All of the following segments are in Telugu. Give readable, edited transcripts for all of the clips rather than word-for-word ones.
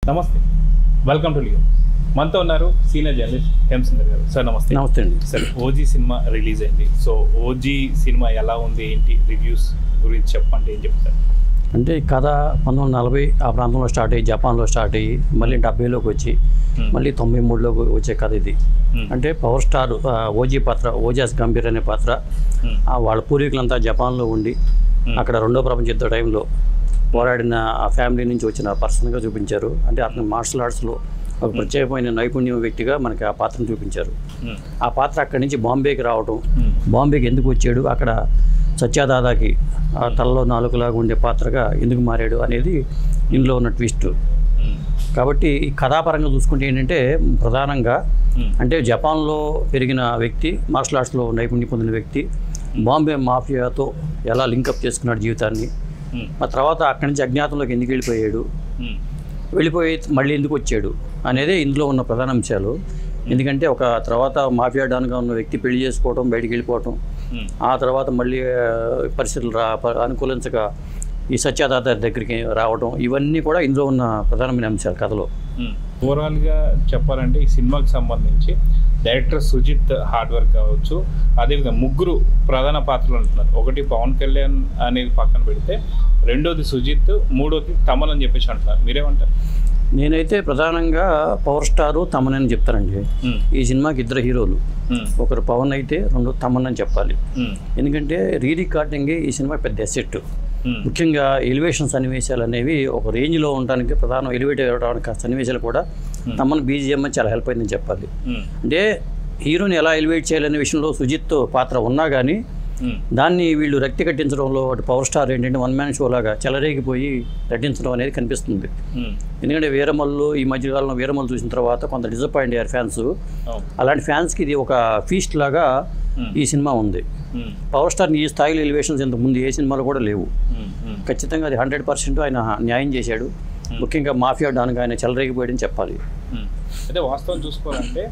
నమస్తే, వెల్కమ్ టు లియో. మనతో ఉన్నారు సీనియర్ జర్నలిస్ట్ హేమసుందర్ గారు. సార్ నమస్తే. నమస్తే అండి. సార్, ఓజీ సినిమా రిలీజ్ అయింది. సో ఓజీ సినిమా ఎలా ఉంది, ఏంటి రివ్యూస్ గురించి చెప్పంటే ఏం చెప్తారు? అంటే ఈ కథ 1940 ఆ ప్రాంతంలో స్టార్ట్ అయ్యి జపాన్లో స్టార్ట్ అయ్యి మళ్ళీ 70లోకి వచ్చి మళ్ళీ 93లోకి వచ్చే కథ ఇది. అంటే పవర్ స్టార్ ఓజీ పాత్ర, ఓజాస్ గంభీర్ అనే పాత్ర, వాళ్ళ పూర్వీకులంతా జపాన్లో ఉండి అక్కడ రెండో ప్రపంచ యుద్ధ టైంలో పోరాడిన ఆ ఫ్యామిలీ నుంచి వచ్చిన పర్సన్గా చూపించారు. అంటే అతను మార్షల్ ఆర్ట్స్లో ఒక ప్రత్యేకమైన నైపుణ్యం వ్యక్తిగా మనకి ఆ పాత్రను చూపించారు. ఆ పాత్ర అక్కడి నుంచి బాంబేకి రావటం, బాంబేకి ఎందుకు వచ్చాడు, అక్కడ సత్యాదాదాకి ఆ తలలో నాలుగులాగా ఉండే పాత్రగా ఎందుకు మారాడు అనేది ఇందులో ఉన్న ట్విస్ట్. కాబట్టి ఈ కథాపరంగా చూసుకుంటే ఏంటంటే ప్రధానంగా అంటే జపాన్లో పెరిగిన వ్యక్తి, మార్షల్ ఆర్ట్స్లో నైపుణ్యం పొందిన వ్యక్తి బాంబే మాఫియాతో ఎలా లింకప్ చేసుకున్నాడు జీవితాన్ని, ఆ తర్వాత అక్కడి నుంచి అజ్ఞాతంలోకి ఎందుకు వెళ్ళిపోయి మళ్ళీ ఎందుకు వచ్చాడు అనేది ఇందులో ఉన్న ప్రధాన అంశాలు. ఎందుకంటే ఒక తర్వాత మాఫియా డాన్గా ఉన్న వ్యక్తి పెళ్లి చేసుకోవడం, బయటికి వెళ్ళిపోవటం, ఆ తర్వాత మళ్ళీ పరిస్థితులు అనుకూలించక ఈ సత్యాదాత దగ్గరికి రావడం, ఇవన్నీ కూడా ఇందులో ఉన్న ప్రధానమైన అంశాలు కథలో. ఓవరాల్గా చెప్పాలంటే ఈ సినిమాకి సంబంధించి డైరెక్టర్ సుజిత్ హార్డ్ వర్క్ కావచ్చు, అదేవిధంగా ముగ్గురు ప్రధాన పాత్రలు ఉంటున్నారు. ఒకటి పవన్ కళ్యాణ్ అనేది పక్కన పెడితే, రెండోది సుజిత్, మూడోది తమన్ అని చెప్పేసి అంటున్నారు. మీరేమంటారు? నేనైతే ప్రధానంగా పవర్ స్టారు తమన్ అని చెప్తానండి. ఈ సినిమాకి ఇద్దరు హీరోలు, ఒకరు పవన్ అయితే రెండు తమన్ అని చెప్పాలి. ఎందుకంటే రీ రికార్డింగ్ ఈ సినిమా పెద్ద ఎసెట్. ముఖ్యంగా ఎలివేషన్ సన్నివేశాలు అనేవి ఒక రేంజ్లో ఉండడానికి ప్రధానం, ఎలివేట్ అవ్వడానికి సన్నివేశాలు కూడా తమన్ బీజిఎం చాలా హెల్ప్ అయిందని చెప్పాలి. అంటే హీరోని ఎలా ఎలివేట్ చేయాలనే విషయంలో సుజిత్ పాత్ర ఉన్నా కానీ దాన్ని వీళ్ళు రక్తి కట్టించడంలో అటు పవర్ స్టార్ ఏంటంటే వన్ మ్యాన్ షో లాగా చెలరేగిపోయి నటించడం అనేది కనిపిస్తుంది. ఎందుకంటే వీరమల్లు ఈ మధ్యకాలంలో వీరమల్లు చూసిన తర్వాత కొంత డిసప్పాయింట్ అయ్యారు ఫ్యాన్స్. అలాంటి ఫ్యాన్స్కి ఇది ఒక ఫీస్ట్ లాగా ఈ సినిమా ఉంది. పవర్ స్టార్ని ఈ స్థాయిలో ఎలివేషన్స్ ఇంతకుముందు ఏ సినిమాలో కూడా లేవు. ఖచ్చితంగా అది 100% ఆయన న్యాయం చేశాడు. ముఖ్యంగా మాఫియా డాన్గా ఆయన చెలరేగిపోయాడని చెప్పాలి. అయితే వాస్తవం చూసుకోవాలంటే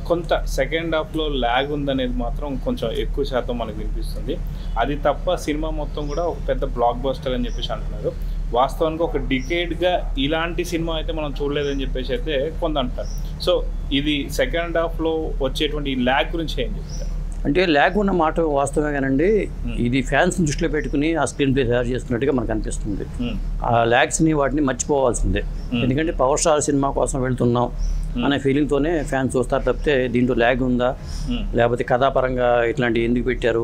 కొంత సెకండ్ హాఫ్లో ల్యాగ్ ఉందనేది మాత్రం కొంచెం ఎక్కువ శాతం మనకు వినిపిస్తుంది. అది తప్ప సినిమా మొత్తం కూడా ఒక పెద్ద బ్లాక్ బస్టర్ అని చెప్పేసి అంటున్నారు. వాస్తవానికి ఒక డికేడ్గా ఇలాంటి సినిమా అయితే మనం చూడలేదని చెప్పేసి అయితే కొంత అంటారు. సో ఇది సెకండ్ హాఫ్లో వచ్చేటువంటి ఈ ల్యాగ్ గురించి ఏం చెప్తారు? అంటే ల్యాగ్ ఉన్న మాట వాస్తవమే కానండి, ఇది ఫ్యాన్స్ దృష్టిలో పెట్టుకుని ఆ స్క్రీన్ ప్లే తయారు చేస్తున్నట్టుగా మనకు అనిపిస్తుంది. ఆ ల్యాగ్స్ని వాటిని మర్చిపోవాల్సిందే. ఎందుకంటే పవర్ స్టార్ సినిమా కోసం వెళ్తున్నాం అనే ఫీలింగ్తోనే ఫ్యాన్స్ చూస్తారు తప్పితే దీంట్లో ల్యాగ్ ఉందా, లేకపోతే కథాపరంగా ఇట్లాంటివి ఎందుకు పెట్టారు,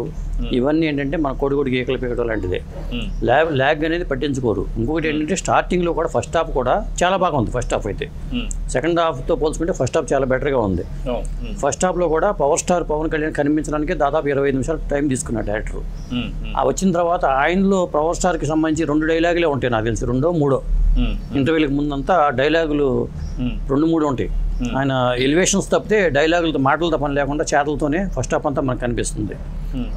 ఇవన్నీ ఏంటంటే మన కొడుకుడికి ఏకలు పెట్టడం లాంటిదే. ల్యాగ్ అనేది పట్టించుకోరు. ఇంకొకటి ఏంటంటే స్టార్టింగ్లో కూడా ఫస్ట్ హాఫ్ కూడా చాలా బాగా ఉంది. ఫస్ట్ హాఫ్ అయితే సెకండ్ హాఫ్తో పోల్చుకుంటే ఫస్ట్ హాఫ్ చాలా బెటర్గా ఉంది. ఫస్ట్ హాఫ్లో కూడా పవర్ స్టార్ పవన్ కళ్యాణ్ కనిపించడానికి దాదాపు 25 నిమిషాలు టైం తీసుకున్నాడు డైరెక్టర్. ఆ వచ్చిన తర్వాత ఆయనలో పవర్ స్టార్కి సంబంధించి 2 డైలాగులే ఉంటాయి నాకు తెలిసి, 2 3 ఇంటర్వ్యూలకు ముందంతా డైలాగులు 2 3 ఉంటాయి. ఆయన ఎలివేషన్స్ తప్పితే డైలాగులతో మాటలతో పని లేకుండా చేతలతోనే ఫస్ట్ హాఫ్ అంతా మనకు కనిపిస్తుంది.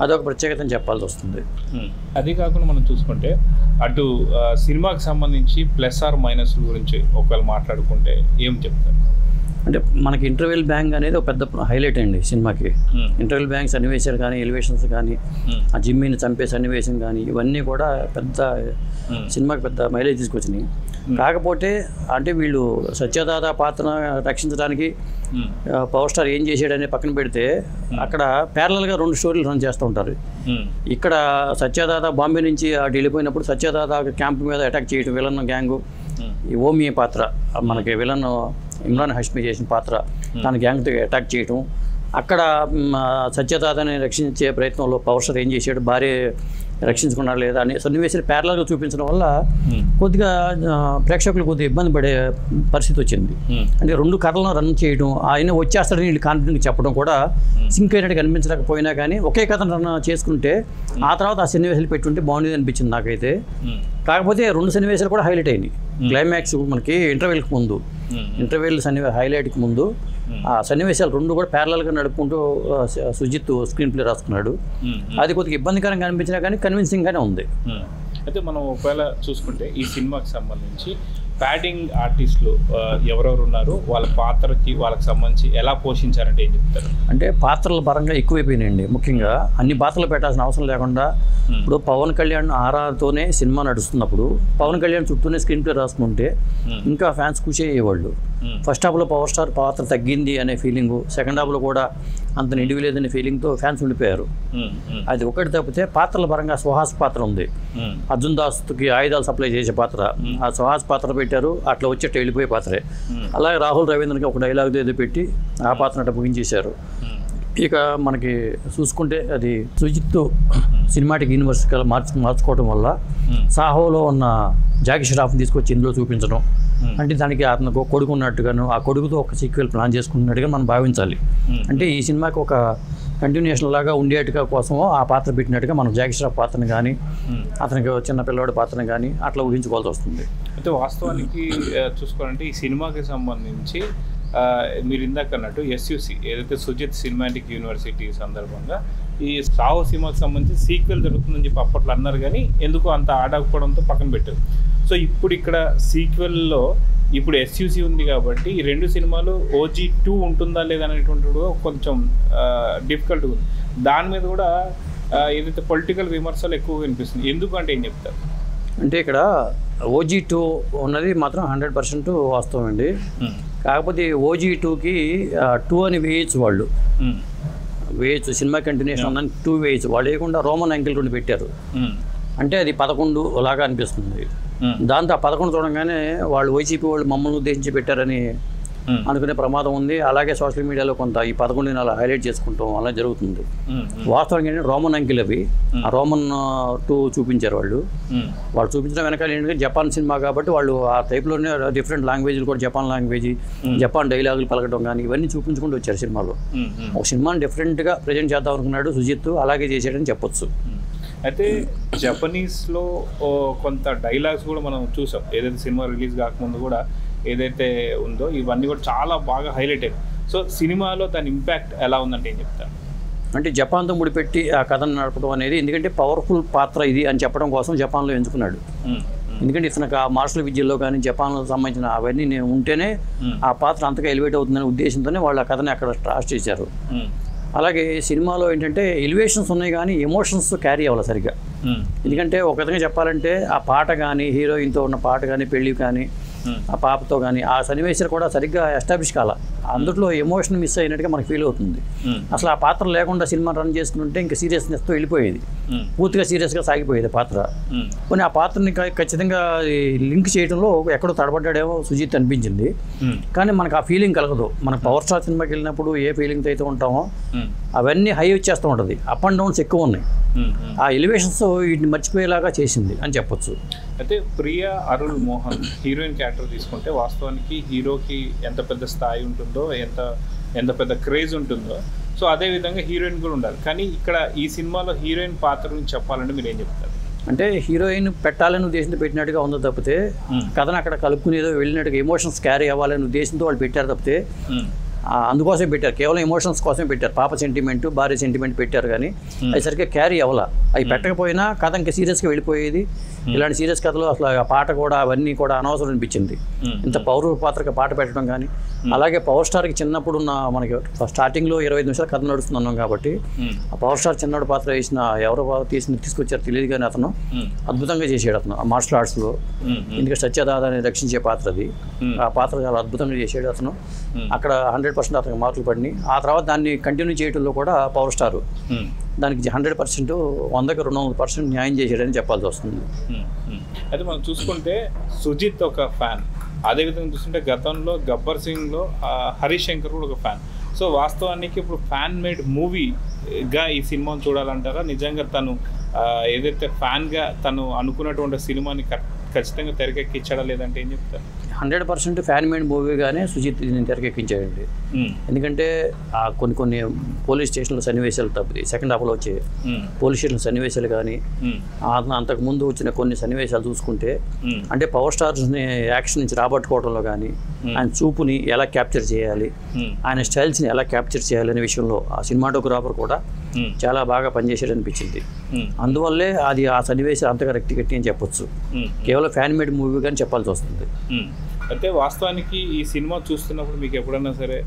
అదొక ప్రత్యేకత చెప్పాల్సి వస్తుంది. అది కాకుండా మనం చూసుకుంటే అటు సినిమాకి సంబంధించి ప్లస్ ఆర్ మైనస్ గురించి ఒకవేళ మాట్లాడుకుంటే ఏం చెప్తారు? అంటే మనకి ఇంటర్వెల్ బ్యాంగ్ అనేది ఒక పెద్ద హైలైట్ అండి సినిమాకి. ఇంటర్వెల్ బ్యాంగ్ సన్నివేశాలు కానీ, ఎలివేషన్స్ కానీ, ఆ జిమ్మిని చంపే సన్నివేశం కానీ, ఇవన్నీ కూడా పెద్ద సినిమాకి పెద్ద మైలేజ్ తీసుకొచ్చినాయి. కాకపోతే అంటే వీళ్ళు సత్యదాత పాత్రను రక్షించడానికి పవర్ స్టార్ ఏం చేసాడనే పక్కన పెడితే అక్కడ ప్యారలల్గా 2 స్టోరీలు రన్ చేస్తూ ఉంటారు. ఇక్కడ సత్యదాత బాంబే నుంచి అటు వెళ్ళిపోయినప్పుడు సత్యదాత క్యాంప్ మీద అటాక్ చేయడం, విలన్ గ్యాంగు, ఈ ఓమి పాత్ర మనకి విలన్ ఇమ్రాన్ హష్మి చేసిన పాత్ర తన గ్యాంగ్తో అటాక్ చేయటం, అక్కడ సత్యదాతని రక్షించే ప్రయత్నంలో పవర్ స్టార్ ఏం చేశాడు, భార్య రక్షించుకున్నాడు లేదా అనే సన్నివేశాలు ప్యారలల్గా చూపించడం వల్ల కొద్దిగా ప్రేక్షకులు కొద్దిగా ఇబ్బంది పడే పరిస్థితి వచ్చింది. అంటే 2 కథలను రన్ చేయడం, ఆయన వచ్చేస్తాడని వీళ్ళు కాన్ఫిడెంట్గా చెప్పడం కూడా సింక్ అయినట్టు కనిపించలేకపోయినా కానీ ఒకే కథను రన్ చేసుకుంటే ఆ తర్వాత ఆ సన్నివేశాలు పెట్టుంటే బాగుండేది అనిపించింది నాకైతే. కాకపోతే 2 సన్నివేశాలు కూడా హైలైట్ అయినాయి. క్లైమాక్స్ మనకి ఇంటర్వెల్కి ముందు, ఇంటర్వెల్ హైలైట్కి ముందు ఆ సన్నివేశాలు 2 కూడా ప్యారలల్గా నడుపుకుంటూ సుజిత్ స్క్రీన్ ప్లే రాసుకున్నాడు. అది కొద్దిగా ఇబ్బందికరంగా అనిపించినా కానీ కన్విన్సింగ్గానే ఉంది. అయితే మనం ఒకవేళ చూసుకుంటే ఈ సినిమాకి సంబంధించి ప్యాడింగ్ ఆర్టిస్టులు ఎవరెవరు ఉన్నారు, వాళ్ళ పాత్రకి వాళ్ళకి సంబంధించి ఎలా పోషించారంటే ఏం చెప్తారు? అంటే పాత్రల పరంగా ఎక్కువైపోయినాయండి. ముఖ్యంగా అన్ని పాత్రలు పెట్టాల్సిన అవసరం లేకుండా ఇప్పుడు పవన్ కళ్యాణ్ ఆరాతోనే సినిమా నడుస్తున్నప్పుడు పవన్ కళ్యాణ్ చుట్టూనే స్క్రీన్ ప్లే రాసుకుంటే ఇంకా ఫ్యాన్స్ కూర్చేయేవాళ్ళు. ఫస్ట్ హాఫ్లో పవర్ స్టార్ పాత్ర తగ్గింది అనే ఫీలింగు, సెకండ్ హాఫ్లో కూడా అంత నిడివి లేదనే ఫీలింగ్తో ఫ్యాన్స్ ఉండిపోయారు. అది ఒకటి తప్పితే పాత్రల పరంగా సుహాస్ పాత్ర ఉంది, అర్జున్ దాస్కి ఆయుధాలు సప్లై చేసే పాత్ర, ఆ సుహాస్ పాత్ర పెట్టారు, అట్లా వచ్చేట్టు వెళ్ళిపోయే పాత్రే. అలాగే రాహుల్ రవీంద్రకి ఒక డైలాగ్ ఏదో పెట్టి ఆ పాత్ర అట్లా ముగించేశారు. ఇక మనకి చూసుకుంటే అది సుజిత్ సినిమాటిక్ యూనివర్స్ మార్చుకోవడం వల్ల సాహోలో ఉన్న జాకీ ష్రాఫ్ని తీసుకొచ్చి ఇందులో చూపించడం, అంటే దానికి అతను కొడుకు ఉన్నట్టుగాను ఆ కొడుకుతో ఒక సీక్వెల్ ప్లాన్ చేసుకున్నట్టుగా మనం భావించాలి. అంటే ఈ సినిమాకి ఒక కంటిన్యూషన్ లాగా ఉండేట్టుగా కోసమో ఆ పాత్ర పెట్టినట్టుగా మనం జాకీ ష్రాఫ్ పాత్రను కానీ అతనికి చిన్న పిల్లవాడి పాత్రను కానీ అట్లా ఊహించుకోవాల్సి వస్తుంది. అయితే వాస్తవానికి చూసుకోవాలంటే ఈ సినిమాకి సంబంధించి మీరు ఇందాక అన్నట్టు ఎస్యూసి ఏదైతే సుజిత్ సినిమాటిక్ యూనివర్సిటీ సందర్భంగా ఈ సాహో సినిమాకి సంబంధించి సీక్వెల్ జరుగుతుందని చెప్పి అప్పట్లో అన్నారు, కానీ ఎందుకు అంత ఆడకపోవడంతో పక్కన పెట్టారు. సో ఇప్పుడు ఇక్కడ సీక్వెల్లో ఇప్పుడు ఎస్యూసి ఉంది కాబట్టి ఈ రెండు సినిమాలు OG2 ఉంటుందా లేదా అనేటువంటి కొంచెం డిఫికల్ట్గా ఉంది. దాని మీద కూడా ఏదైతే పొలిటికల్ విమర్శలు ఎక్కువ వినిపిస్తుంది. ఎందుకంటే ఏం చెప్తారు? అంటే ఇక్కడ OG2 ఉన్నది మాత్రం 100% వాస్తవం అండి. కాకపోతే OG2కి 2 అని వేయచ్చు, వాళ్ళు వేయచ్చు, సినిమా కంటిన్యూషన్ ఉందని 2 వేయచ్చు. వాళ్ళు వేయకుండా రోమన్ యాంగిల్ 2 పెట్టారు. అంటే అది 11 లాగా అనిపిస్తుంది. దాంతో ఆ 11 చూడంగానే వాళ్ళు వైసీపీ వాళ్ళు మమ్మల్ని ఉద్దేశించి పెట్టారని అనుకునే ప్రమాదం ఉంది. అలాగే సోషల్ మీడియాలో కొంత ఈ 11ని అలా హైలైట్ చేసుకుంటాం అలా జరుగుతుంది. వాస్తవానికి ఏంటంటే రోమన్ అంకిల్ అవి, ఆ రోమన్ 2 చూపించారు వాళ్ళు చూపించడం వెనకాల ఏంటంటే జపాన్ సినిమా కాబట్టి వాళ్ళు ఆ టైప్లోనే డిఫరెంట్ లాంగ్వేజ్లు కూడా జపాన్ లాంగ్వేజ్, జపాన్ డైలాగులు పలకడం కానీ ఇవన్నీ చూపించుకుంటూ వచ్చారు సినిమాలో. ఒక సినిమాని డిఫరెంట్గా ప్రజెంట్ చేద్దాం అనుకున్నాడు సుజిత్, అలాగే చేసాడని చెప్పొచ్చు. అయితే జపనీస్లో కొంత డైలాగ్స్ కూడా మనం చూసాం, ఏదైతే సినిమా రిలీజ్ కాకముందు కూడా ఏదైతే ఉందో ఇవన్నీ కూడా చాలా బాగా హైలైట్ అయ్యాయి. సో సినిమాలో దాని ఇంపాక్ట్ ఎలా ఉందంటే ఏం చెప్తారు? అంటే జపాన్తో ముడిపెట్టి ఆ కథను నడపడం అనేది, ఎందుకంటే పవర్ఫుల్ పాత్ర ఇది అని చెప్పడం కోసం జపాన్లో ఎంచుకున్నాడు. ఎందుకంటే ఇతనికి ఆ మార్షల్ విద్యలో కానీ జపాన్లో సంబంధించిన అవన్నీ ఉంటేనే ఆ పాత్ర అంతగా ఎలివేట్ అవుతుందనే ఉద్దేశంతోనే వాళ్ళు ఆ కథని అక్కడ స్టార్ట్ చేశారు. అలాగే సినిమాలో ఏంటంటే ఎలివేషన్స్ ఉన్నాయి కానీ ఎమోషన్స్ క్యారీ అవ్వాలి సరిగ్గా. ఎందుకంటే ఒక విధంగా చెప్పాలంటే ఆ పాట కానీ హీరోయిన్తో ఉన్న పాట కానీ పెళ్ళి కానీ ఆ పాపతో కానీ ఆ సన్నివేశాలు కూడా సరిగ్గా ఎస్టాబ్లిష్ కాల, అందులో ఎమోషన్ మిస్ అయినట్టుగా మనకు ఫీల్ అవుతుంది. అసలు ఆ పాత్ర లేకుండా సినిమా రన్ చేసుకుంటే ఇంకా సీరియస్నెస్తో వెళ్ళిపోయేది, పూర్తిగా సీరియస్గా సాగిపోయేది పాత్ర. కొన్ని ఆ పాత్రని ఖచ్చితంగా లింక్ చేయడంలో ఎక్కడో తడబడ్డాడేమో సుజిత్ అనిపించింది, కానీ మనకు ఆ ఫీలింగ్ కలగదు. మనకు పవర్ స్టార్ సినిమాకి వెళ్ళినప్పుడు ఏ ఫీలింగ్తో అయితే ఉంటామో అవన్నీ హై వచ్చేస్తూ ఉంటుంది, అప్ అండ్ డౌన్స్ ఎక్కువ ఉన్నాయి. ఆ ఎలివేషన్స్ వీటిని మర్చిపోయేలాగా చేసింది అని చెప్పొచ్చు. అయితే ప్రియా అరుళ్ మోహన్ హీరోయిన్ క్యారెక్టర్ తీసుకుంటే వాస్తవానికి హీరోకి ఎంత పెద్ద స్థాయి ఉంటుందో, ఎంత పెద్ద క్రేజ్ ఉంటుందో, సో అదేవిధంగా హీరోయిన్ కూడా ఉండాలి. కానీ ఇక్కడ ఈ సినిమాలో హీరోయిన్ పాత్ర గురించి చెప్పాలంటే మీరు ఏం చెప్తారు? అంటే హీరోయిన్ పెట్టాలని ఉద్దేశంతో పెట్టినట్టుగా ఉందో తప్పితే కథను అక్కడ కలుపుకునేదో వెళ్ళినట్టుగా ఎమోషన్స్ క్యారీ అవ్వాలనే ఉద్దేశంతో వాళ్ళు పెట్టారు తప్పితే అందుకోసమే పెట్టారు, కేవలం ఎమోషన్స్ కోసమే పెట్టారు. పాప సెంటిమెంట్, భార్య సెంటిమెంట్ పెట్టారు కానీ అది సరిగ్గా క్యారీ అవ్వాల. అవి పెట్టకపోయినా కథ ఇంకా సీరియస్గా వెళ్ళిపోయేది. ఇలాంటి సీరియస్ కథలో అసలు ఆ పాట కూడా అవన్నీ కూడా అనవసరం అనిపించింది. ఇంత పౌర పాత్రకి పాట పెట్టడం కానీ, అలాగే పవర్ స్టార్కి చిన్నప్పుడు ఉన్న మనకి స్టార్టింగ్లో 25 నిమిషాలు కథ నడుస్తున్నాం కాబట్టి ఆ పవర్ స్టార్ చిన్నప్పుడు పాత్ర వేసిన ఎవరో తీసుకొచ్చారు తెలియదు కానీ అతను అద్భుతంగా చేసాడు. అతను ఆ మార్షల్ ఆర్ట్స్లో ఎందుకంటే సత్యదాదాని రక్షించే పాత్ర అది, ఆ పాత్ర చాలా అద్భుతంగా చేసాడు అతను. అక్కడ 100% అతనికి మార్కులు పడినాయి. ఆ తర్వాత దాన్ని కంటిన్యూ చేయడంలో కూడా పవర్ స్టార్ దానికి 100% 100కి 200% న్యాయం చేసాడని చెప్పాల్సి వస్తుంది. అయితే మనం చూసుకుంటే సుజిత్ ఒక ఫ్యాన్, అదేవిధంగా చూస్తుంటే గతంలో గబ్బర్ సింగ్లో హరీష్ శంకర్ కూడా ఒక ఫ్యాన్. సో వాస్తవానికి ఇప్పుడు ఫ్యాన్ మేడ్ మూవీగా ఈ సినిమాను చూడాలంటారా? నిజంగా తను ఏదైతే ఫ్యాన్గా తను అనుకున్నటువంటి సినిమాని ఖచ్చితంగా తెరకెక్కించాడా లేదంటే ఏం చెప్తారు? 100% ఫ్యాన్ మేడ్ మూవీగానే సుజిత్ దీన్ని తెరకెక్కించాడండి. ఎందుకంటే కొన్ని పోలీస్ స్టేషన్ల సన్నివేశాలు తప్పితే సెకండ్ హాఫ్లో వచ్చే పోలీస్ స్టేషన్ సన్నివేశాలు కానీ అంతకుముందు వచ్చిన కొన్ని సన్నివేశాలు చూసుకుంటే అంటే పవర్ స్టార్స్ని యాక్షన్ నుంచి రాబట్టుకోవడంలో కానీ ఆయన చూపుని ఎలా క్యాప్చర్ చేయాలి, ఆయన స్టైల్స్ని ఎలా క్యాప్చర్ చేయాలి అనే విషయంలో ఆ సినిమాటోగ్రాఫర్ కూడా చాలా బాగా పనిచేసాడు అనిపించింది. అందువల్లే అది ఆ సన్నివేశం అంతగా రెక్టిగట్టి అని చెప్పొచ్చు. కేవలం ఫ్యాన్ మేడ్ మూవీ కానీ చెప్పాల్సి వస్తుంది. అయితే వాస్తవానికి ఈ సినిమా చూస్తున్నప్పుడు మీకు ఎప్పుడన్నా సరే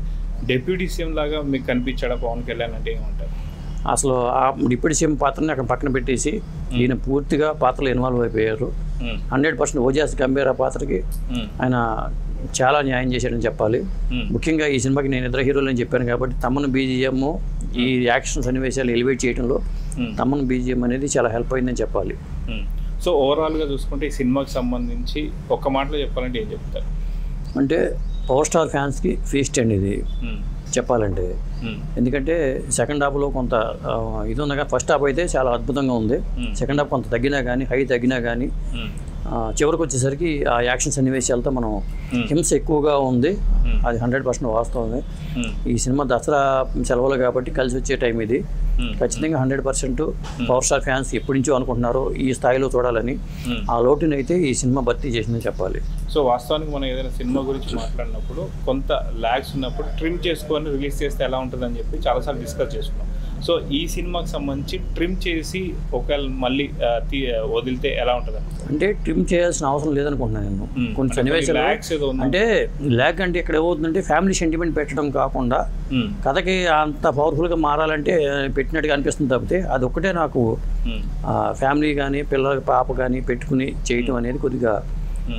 డెప్యూటీ సీఎం లాగా మీకు కనిపించాడా పవన్ కళ్యాణ్ అంటే ఏమంటారు? అసలు ఆ డిప్యూటీ సీఎం పాత్రని అక్కడ పక్కన పెట్టేసి ఈయన పూర్తిగా పాత్రలో ఇన్వాల్వ్ అయిపోయారు. 100% ఓజాస్ గంభీర పాత్రకి ఆయన చాలా న్యాయం చేశాడని చెప్పాలి. ముఖ్యంగా ఈ సినిమాకి నేను ఇద్దరు హీరోలు అని చెప్పాను కాబట్టి తమ్మన్ బీజిఎం ఈ యాక్షన్ సన్నివేశాలు ఎలివేట్ చేయడంలో తమ్మన్ బీజిఎం అనేది చాలా హెల్ప్ అయిందని చెప్పాలి. సో ఓవరాల్గా చూసుకుంటే ఈ సినిమాకి సంబంధించి ఒక్క మాటలో చెప్పాలంటే ఏం చెప్తారు? అంటే పవర్ స్టార్ ఫ్యాన్స్కి ఫీస్ట్ అండి ఇది చెప్పాలంటే. ఎందుకంటే సెకండ్ హాఫ్లో కొంత ఇది ఉంది కానీ ఫస్ట్ హాఫ్ అయితే చాలా అద్భుతంగా ఉంది. సెకండ్ హాఫ్ కొంత తగ్గినా కానీ హై తగ్గినా కానీ చివరికి వచ్చేసరికి ఆ యాక్షన్ సన్నివేశాలతో మనం హింస ఎక్కువగా ఉంది. అది 100% వాస్తవమే. ఈ సినిమా దసరా సెలవులు కాబట్టి కలిసి వచ్చే టైం ఇది. ఖచ్చితంగా 100% పవర్ స్టార్ ఫ్యాన్స్ ఎప్పటి నుంచో అనుకుంటున్నారో ఈ స్థాయిలో చూడాలని. ఆ లోటుని అయితే ఈ సినిమా భర్తీ చేసిందని చెప్పాలి. సో వాస్తవానికి మనం ఏదైనా సినిమా గురించి మాట్లాడినప్పుడు కొంత ల్యాగ్స్ ఉన్నప్పుడు ట్రిమ్ చేసుకొని రిలీజ్ చేస్తే ఎలా ఉంటుందని చెప్పి చాలాసార్లు డిస్కస్ చేసుకున్నాం. సో ఈ సినిమాకి సంబంధించి ట్రిమ్ చేసి ఒకవేళ మళ్ళీ వదిలితే ఎలా ఉంటుంది? అంటే ట్రిమ్ చేయాల్సిన అవసరం లేదనుకుంటున్నాను నేను. కొన్ని సన్నివేశాలు అంటే ల్యాగ్ అంటే ఇక్కడ ఏమవుతుందంటే ఫ్యామిలీ సెంటిమెంట్ పెట్టడం కాకుండా కథకి అంత పవర్ఫుల్గా మారాలంటే పెట్టినట్టుగా అనిపిస్తుంది తప్పితే అది ఒక్కటే నాకు ఫ్యామిలీ కానీ పిల్లల పాప కానీ పెట్టుకుని చేయటం అనేది కొద్దిగా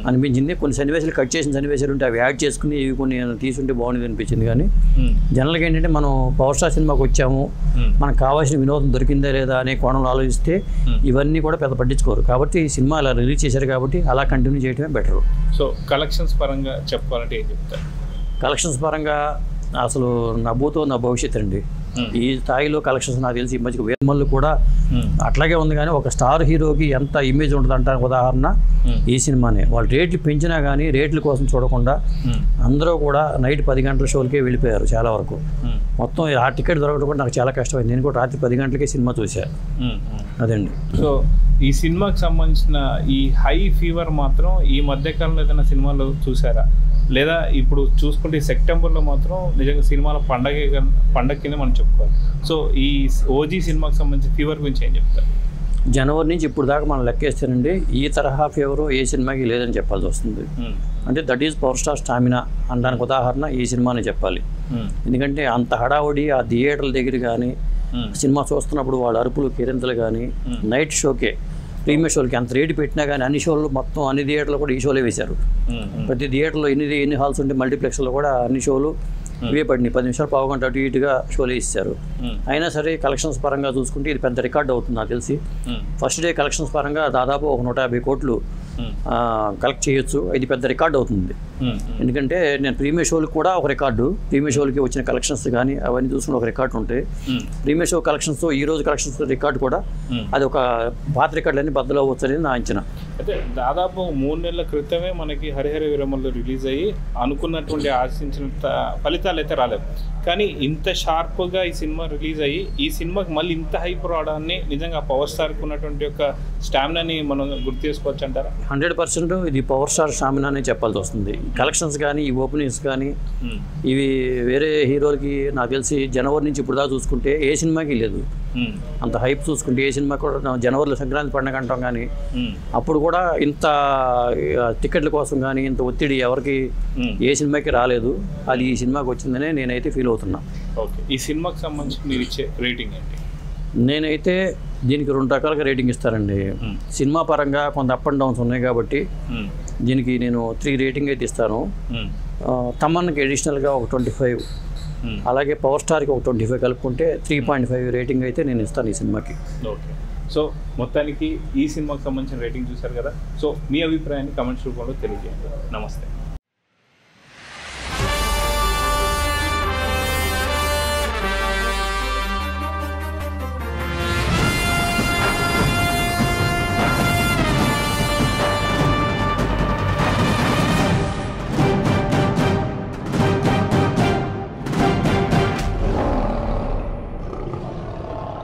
అనిపించింది. కొన్ని సన్నివేశాలు కట్ చేసిన సన్నివేశాలు ఉంటే అవి యాడ్ చేసుకుని ఇవి కొన్ని తీసుంటే బాగుండేది అనిపించింది. కానీ జనరల్గా ఏంటంటే మనం పవర్ స్టార్ సినిమాకి వచ్చాము, మనకు కావాల్సిన వినోదం దొరికిందా లేదా అనే కోణంలో ఆలోచిస్తే ఇవన్నీ కూడా పెద్ద పట్టించుకోరు. కాబట్టి ఈ సినిమా అలా రిలీజ్ చేశారు కాబట్టి అలా కంటిన్యూ చేయడమే బెటరు. సో కలెక్షన్స్ పరంగా చెప్పాలంటే ఏం చెప్తారు? కలెక్షన్స్ పరంగా అసలు నా భూతో నా భవిష్యత్ అండి. ఈ స్థాయిలో కలెక్షన్స్ నాకు తెలిసి ఈ మధ్యకి వేమల్లు కూడా అట్లాగే ఉంది. కానీ ఒక స్టార్ హీరోకి ఎంత ఇమేజ్ ఉంటుంది అంటానికి ఉదాహరణ ఈ సినిమానే. వాళ్ళు రేట్లు పెంచినా కానీ రేట్ల కోసం చూడకుండా అందరూ కూడా నైట్ 10 గంటల షోలకే వెళ్ళిపోయారు చాలా వరకు. మొత్తం ఆ టికెట్ దొరకడం కూడా నాకు చాలా కష్టమైంది. నేను కూడా రాత్రి 10 గంటలకే సినిమా చూశాను. అదండి. సో ఈ సినిమాకి సంబంధించిన ఈ హై ఫీవర్ మాత్రం ఈ మధ్యకాలంలో ఏదైనా సినిమాలో చూసారా? లేదా ఇప్పుడు చూసుకుంటే సెప్టెంబర్లో మాత్రం నిజంగా సినిమాల పండగ కింద మనం చెప్పుకోవాలి. సో ఈ ఓజీ సినిమాకి సంబంధించి ఫీవర్ గురించి ఏం చెప్తారు? జనవరి నుంచి ఇప్పుడు దాకా మనం లెక్కేస్తానండి ఈ తరహా ఫీవర్ ఏ సినిమాకి లేదని చెప్పాల్సి వస్తుంది. అంటే that is power star stamina అనడానికి ఉదాహరణ ఈ సినిమాని చెప్పాలి. ఎందుకంటే అంత హడావుడి ఆ థియేటర్ల దగ్గర కానీ సినిమా చూస్తున్నప్పుడు వాళ్ళ అరుపులు కేరింతలు కానీ నైట్ షోకే ప్రీమియర్ షోలకి అంత రేటు పెట్టినా కానీ అన్ని షోలు మొత్తం అన్ని థియేటర్లు కూడా ఈ షోలే వేశారు. ప్రతి థియేటర్లో ఎన్ని హాల్స్ ఉంటే మల్టీప్లెక్స్లో కూడా అన్ని షోలు ఇవే పడినాయి. 10 నిమిషాలు పావు గంట అటు ఇటుగా షోలు ఇస్తారు. అయినా సరే కలెక్షన్స్ పరంగా చూసుకుంటే ఇది పెద్ద రికార్డ్ అవుతుంది నాకు తెలిసి. ఫస్ట్ డే కలెక్షన్స్ పరంగా దాదాపు 150 కోట్లు కలెక్ట్ చేయొచ్చు. ఇది పెద్ద రికార్డ్ అవుతుంది. ఎందుకంటే నేను ప్రీమియర్ షోలకు కూడా ఒక రికార్డు, ప్రీమియర్ షోలకి వచ్చిన కలెక్షన్స్ కానీ అవన్నీ చూసుకుని ఒక రికార్డు ఉంటాయి. ప్రీమియర్ షో కలెక్షన్స్తో ఈ రోజు కలెక్షన్స్ రికార్డు కూడా అది ఒక పాత రికార్డులన్నీ బద్దలు అవ్వచ్చు అనేది నా అంచనా. అయితే దాదాపు 3 నెలల క్రితమే మనకి హరిహర వీరమల్లు రిలీజ్ అయ్యి అనుకున్నటువంటి ఆశించినంత ఫలితాలు అయితే రాలేదు. కానీ ఇంత షార్ప్గా ఈ సినిమా రిలీజ్ అయ్యి ఈ సినిమాకి మళ్ళీ ఇంత హైప్ రావడాన్ని నిజంగా పవర్ స్టార్కి ఉన్నటువంటి యొక్క స్టామినాని మనం గుర్తు చేసుకోవచ్చు అంటారా? 100% ఇది పవర్ స్టార్ స్టామినా అని చెప్పాల్సి వస్తుంది. కలెక్షన్స్ కానీ ఈ ఓపెనింగ్స్ కానీ ఇవి వేరే హీరోలకి నాకు తెలిసి జనవరి నుంచి ఇప్పుడు దాకా చూసుకుంటే ఏ సినిమాకి లేదు. అంత హైప్ చూసుకుంటే ఏ సినిమా కూడా జనవరిలో సంక్రాంతి పండుగ అంటాం కానీ అప్పుడు కూడా ఇంత టికెట్ల కోసం కానీ ఇంత ఒత్తిడి ఎవరికి ఏ సినిమాకి రాలేదు. అది ఈ సినిమాకి వచ్చిందనే నేనైతే ఫీల్ అవుతున్నా. ఓకే, ఈ సినిమాకి సంబంధించి మీరు ఇచ్చే రేటింగ్ ఏంటి? నేనైతే దీనికి 2 రకాలుగా రేటింగ్ ఇస్తానండి. సినిమా పరంగా కొంత అప్ అండ్ డౌన్స్ ఉన్నాయి కాబట్టి దీనికి నేను 3 రేటింగ్ అయితే ఇస్తాను. తమన్కి అడిషనల్గా ఒక 25, అలాగే పవర్ స్టార్కి ఒక 25 కలుపుకుంటే 3.5 రేటింగ్ అయితే నేను ఇస్తాను ఈ సినిమాకి. ఓకే, సో మొత్తానికి ఈ సినిమాకి సంబంధించిన రేటింగ్ చూశారు కదా. సో మీ అభిప్రాయాన్ని కమెంట్స్ రూపంలో తెలియజేయండి. నమస్తే.